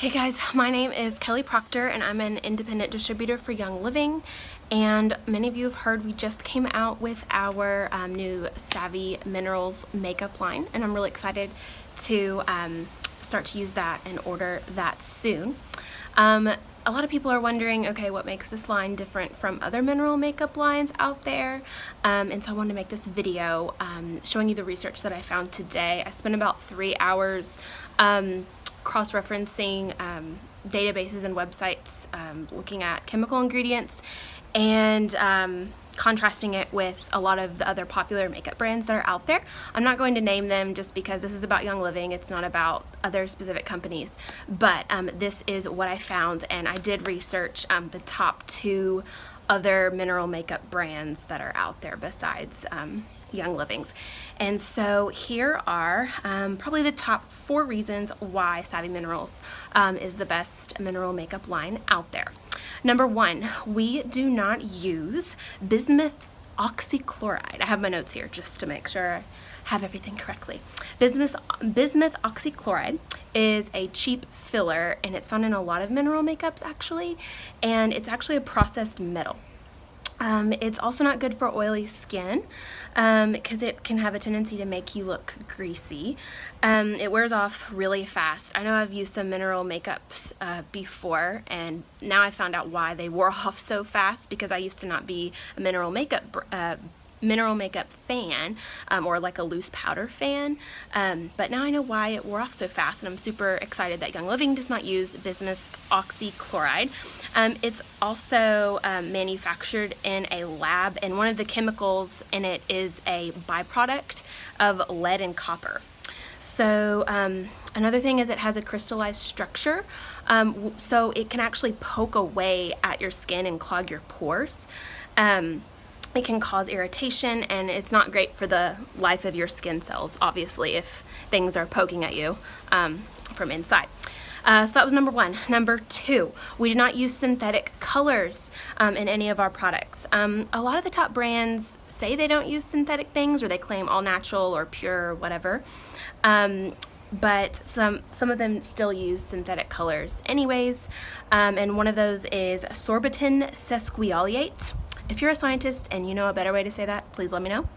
Hey guys, my name is Kelly Proctor and I'm an independent distributor for Young Living, and many of you have heard we just came out with our new Savvy Minerals makeup line, and I'm really excited to start to use that and order that soon. A lot of people are wondering, okay, what makes this line different from other mineral makeup lines out there? And so I wanted to make this video showing you the research that I found today. I spent about 3 hours cross-referencing databases and websites, looking at chemical ingredients and contrasting it with a lot of the other popular makeup brands that are out there. I'm not going to name them just because this is about Young Living. It's not about other specific companies, but this is what I found, and I did research the top 2 other mineral makeup brands that are out there besides Young Living's. And so here are probably the top 4 reasons why Savvy Minerals is the best mineral makeup line out there. Number 1, we do not use bismuth oxychloride. I have my notes here just to make sure I have everything correctly. Bismuth oxychloride is a cheap filler, and it's found in a lot of mineral makeups actually, and it's actually a processed metal. It's also not good for oily skin because it can have a tendency to make you look greasy. It wears off really fast. I know I've used some mineral makeups before, and now I found out why they wore off so fast, because I used to not be a mineral makeup fan or like a loose powder fan, but now I know why it wore off so fast, and I'm super excited that Young Living does not use bismuth oxychloride. It's also manufactured in a lab, and one of the chemicals in it is a byproduct of lead and copper. So another thing is it has a crystallized structure, so it can actually poke away at your skin and clog your pores. It can cause irritation, and it's not great for the life of your skin cells, obviously, if things are poking at you from inside. So that was number 1. Number 2, we do not use synthetic colors in any of our products. A lot of the top brands say they don't use synthetic things, or they claim all natural or pure or whatever. But some of them still use synthetic colors anyways, and one of those is sorbitan sesquialate. If you're a scientist and you know a better way to say that, please let me know.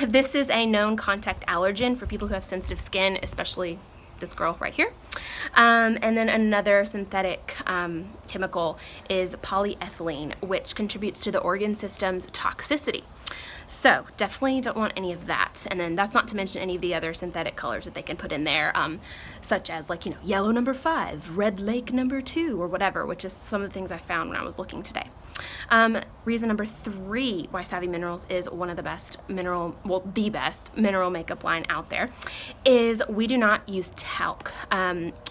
This is a known contact allergen for people who have sensitive skin, especially this girl right here. And then another synthetic chemical is polyethylene, which contributes to the organ system's toxicity. So definitely don't want any of that. And then that's not to mention any of the other synthetic colors that they can put in there, such as yellow number 5, red lake number 2, or whatever, which is some of the things I found when I was looking today. Reason number 3 why Savvy Minerals is one of the best the best mineral makeup line out there is we do not use talc,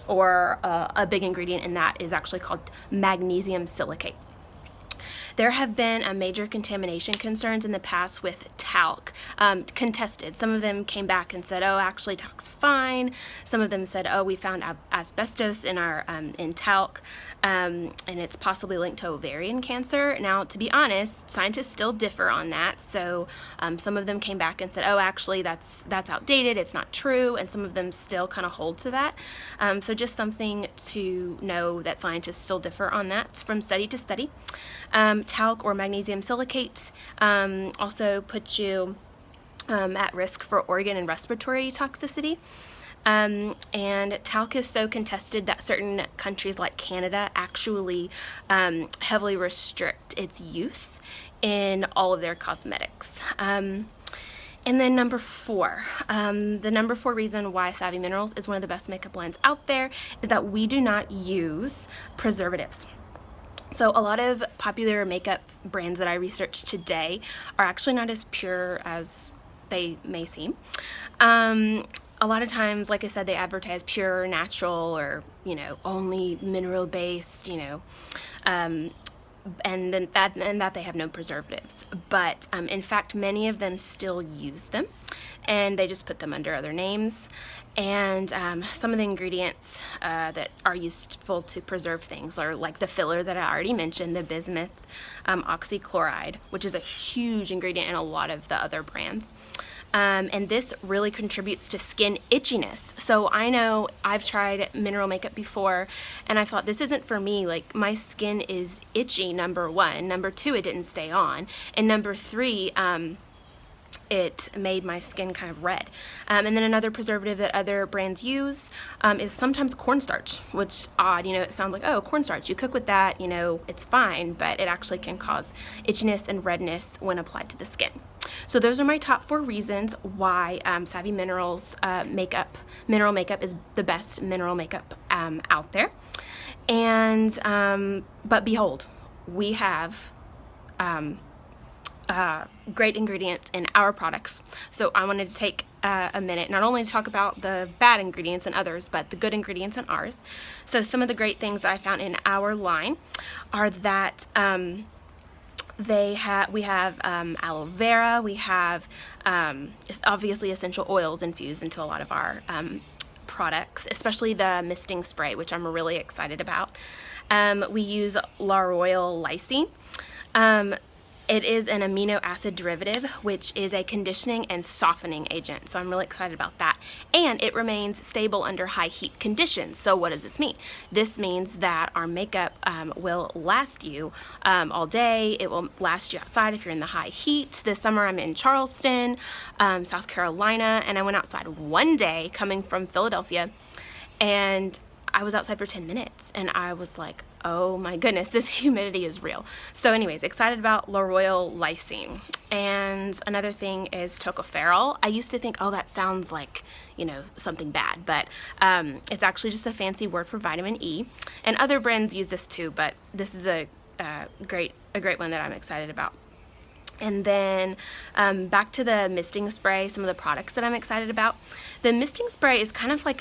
or a big ingredient in that is actually called magnesium silicate. There have been major contamination concerns in the past with talc, contested. Some of them came back and said, oh, actually talc's fine. Some of them said, oh, we found asbestos in our in talc, and it's possibly linked to ovarian cancer. Now, to be honest, scientists still differ on that. So some of them came back and said, oh, actually that's outdated, it's not true, and some of them still kind of hold to that. So just something to know, that scientists still differ on that from study to study. Talc or magnesium silicate also puts you at risk for organ and respiratory toxicity. And talc is so contested that certain countries like Canada actually heavily restrict its use in all of their cosmetics. And then number 4, the number 4 reason why Savvy Minerals is one of the best makeup lines out there is that we do not use preservatives. So a lot of popular makeup brands that I researched today are actually not as pure as they may seem. A lot of times, like I said, they advertise pure, natural, or only mineral based, and that they have no preservatives. But in fact, many of them still use them, and they just put them under other names. And some of the ingredients that are useful to preserve things are like the filler that I already mentioned, the bismuth oxychloride, which is a huge ingredient in a lot of the other brands. and this really contributes to skin itchiness. So I know I've tried mineral makeup before, and I thought, this isn't for me. Like, my skin is itchy, number one. Number two, it didn't stay on. And number three, it made my skin kind of red. And then another preservative that other brands use is sometimes cornstarch, which odd, you know, it sounds like, oh, cornstarch, you cook with that, you know, it's fine, but it actually can cause itchiness and redness when applied to the skin. So those are my top 4 reasons why Savvy Minerals mineral makeup is the best mineral makeup out there. And, but behold, we have great ingredients in our products. So I wanted to take a minute not only to talk about the bad ingredients in others, but the good ingredients in ours. So some of the great things that I found in our line are that we have aloe vera, we have obviously essential oils infused into a lot of our products, especially the misting spray, which I'm really excited about. We use lauryl lysine. It is an amino acid derivative, which is a conditioning and softening agent. So I'm really excited about that. And it remains stable under high heat conditions. So what does this mean? This means that our makeup will last you all day. It will last you outside if you're in the high heat. This summer I'm in Charleston, South Carolina, and I went outside one day coming from Philadelphia, and I was outside for 10 minutes and I was like, oh my goodness, this humidity is real. So anyways, excited about lauryl lysine. And another thing is tocopherol. I used to think, oh, that sounds like, you know, something bad, but it's actually just a fancy word for vitamin E. And other brands use this too, but this is a great one that I'm excited about. And then back to the misting spray, some of the products that I'm excited about. The misting spray is kind of like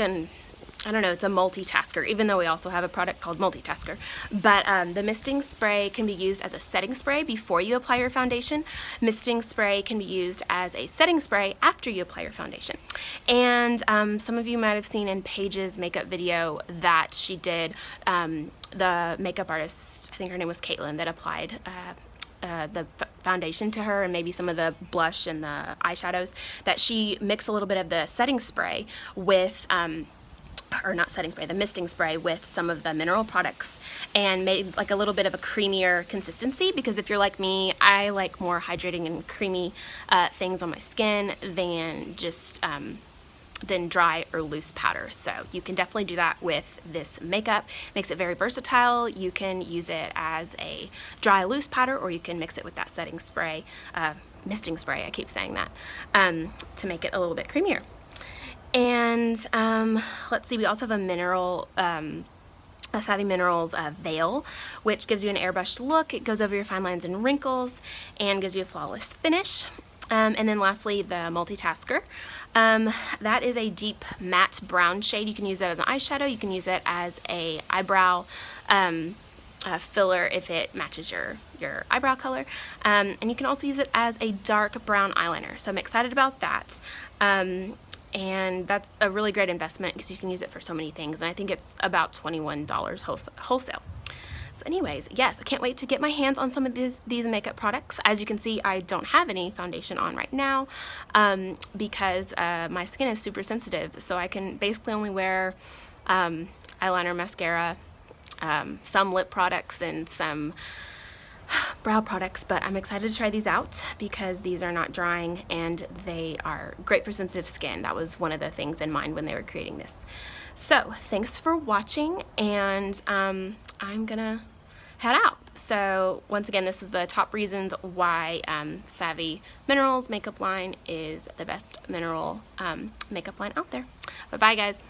I don't know, it's a multitasker, even though we also have a product called Multitasker. But the misting spray can be used as a setting spray before you apply your foundation. Misting spray can be used as a setting spray after you apply your foundation. And some of you might have seen in Paige's makeup video that she did, the makeup artist, I think her name was Caitlin, that applied the foundation to her and maybe some of the blush and the eyeshadows, that she mixed a little bit of the setting spray with or not setting spray, the misting spray with some of the mineral products and made like a little bit of a creamier consistency, because if you're like me, I like more hydrating and creamy things on my skin than just than dry or loose powder. So you can definitely do that with this makeup. Makes it very versatile. You can use it as a dry loose powder, or you can mix it with that setting spray, misting spray, I keep saying that, to make it a little bit creamier. And let's see, we also have a mineral, a Savvy Minerals veil, which gives you an airbrushed look. It goes over your fine lines and wrinkles and gives you a flawless finish. And then lastly, the Multitasker. That is a deep matte brown shade. You can use that as an eyeshadow. You can use it as a eyebrow filler if it matches your eyebrow color. And you can also use it as a dark brown eyeliner. So I'm excited about that. And that's a really great investment because you can use it for so many things. And I think it's about $21 wholesale. So anyways, yes, I can't wait to get my hands on some of these makeup products. As you can see, I don't have any foundation on right now because my skin is super sensitive. So I can basically only wear eyeliner, mascara, some lip products, and some brow products, but I'm excited to try these out because these are not drying and they are great for sensitive skin. That was one of the things in mind when they were creating this. So thanks for watching, and I'm gonna head out. So once again, this was the top reasons why Savvy Minerals makeup line is the best mineral makeup line out there. But bye guys.